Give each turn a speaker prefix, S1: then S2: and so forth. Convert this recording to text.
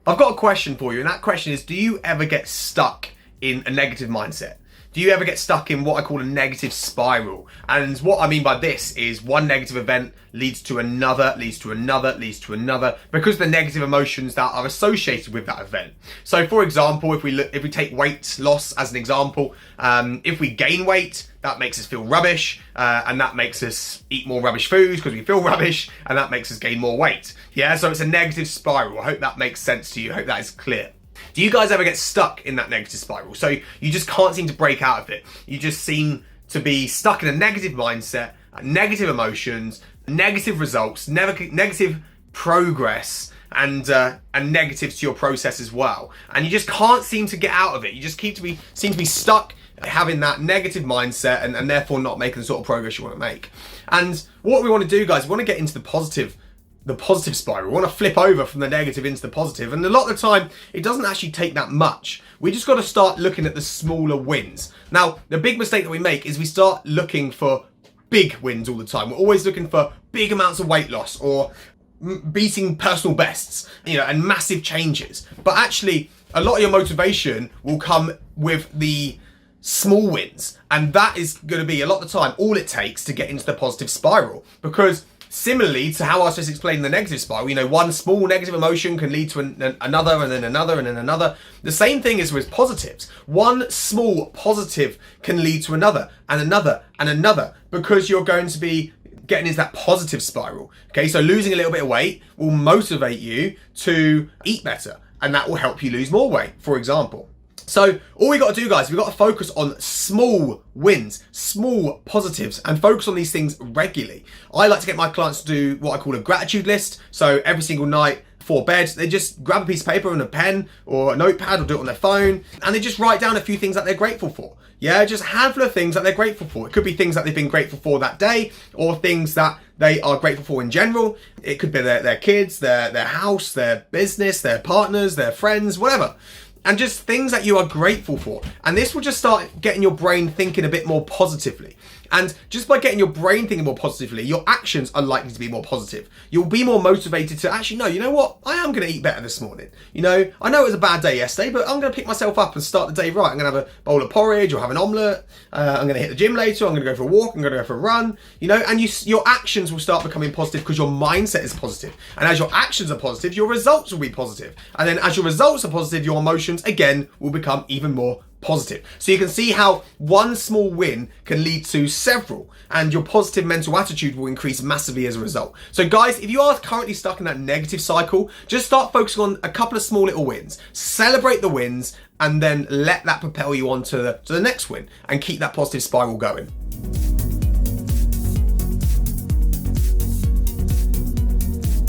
S1: I've got a question for you, and that question is, do you ever get stuck in a negative mindset? Do you ever get stuck in what I call a negative spiral? And what I mean by this is one negative event leads to another, leads to another, leads to another, because the negative emotions that are associated with that event. So for example, if we take weight loss as an example, if we gain weight, that makes us feel rubbish, and that makes us eat more rubbish foods because we feel rubbish, and that makes us gain more weight. Yeah, so it's a negative spiral. I hope that makes sense to you. I hope that is clear. Do you guys ever get stuck in that negative spiral? So you just can't seem to break out of it. You just seem to be stuck in a negative mindset, negative emotions, negative results, negative progress, and negatives to your process as well. And you just can't seem to get out of it. You just seem to be stuck having that negative mindset and therefore not making the sort of progress you want to make. And what we want to do, guys, we want to get into the positive spiral. We want to flip over from the negative into the positive. And a lot of the time, it doesn't actually take that much. We just got to start looking at the smaller wins. Now, the big mistake that we make is we start looking for big wins all the time. We're always looking for big amounts of weight loss or beating personal bests, and massive changes. But actually, a lot of your motivation will come with the small wins. And that is going to be, a lot of the time, all it takes to get into the positive spiral. Because similarly to how I was just explaining the negative spiral, one small negative emotion can lead to another and then another and then another. The same thing is with positives. One small positive can lead to another and another and another, because you're going to be getting into that positive spiral. Okay, so losing a little bit of weight will motivate you to eat better, and that will help you lose more weight, for example. So all we got to do, guys, we've got to focus on small wins, small positives, and focus on these things regularly. I like to get my clients to do what I call a gratitude list. So every single night before bed, they just grab a piece of paper and a pen or a notepad, or do it on their phone, and they just write down a few things that they're grateful for. Yeah, just a handful of things that they're grateful for. It could be things that they've been grateful for that day, or things that they are grateful for in general. It could be their kids, their house, their business, their partners, their friends, whatever. And just things that you are grateful for. And this will just start getting your brain thinking a bit more positively. And just by getting your brain thinking more positively, your actions are likely to be more positive. You'll be more motivated to actually, no, you know what? I am going to eat better this morning. I know it was a bad day yesterday, but I'm going to pick myself up and start the day right. I'm going to have a bowl of porridge or have an omelette. I'm going to hit the gym later. I'm going to go for a walk. I'm going to go for a run. And your actions will start becoming positive because your mindset is positive. And as your actions are positive, your results will be positive. And then as your results are positive, your emotions, again, will become even more positive. So you can see how one small win can lead to several, and your positive mental attitude will increase massively as a result. So guys, if you are currently stuck in that negative cycle, just start focusing on a couple of small little wins. Celebrate the wins, and then let that propel you on to the next win and keep that positive spiral going.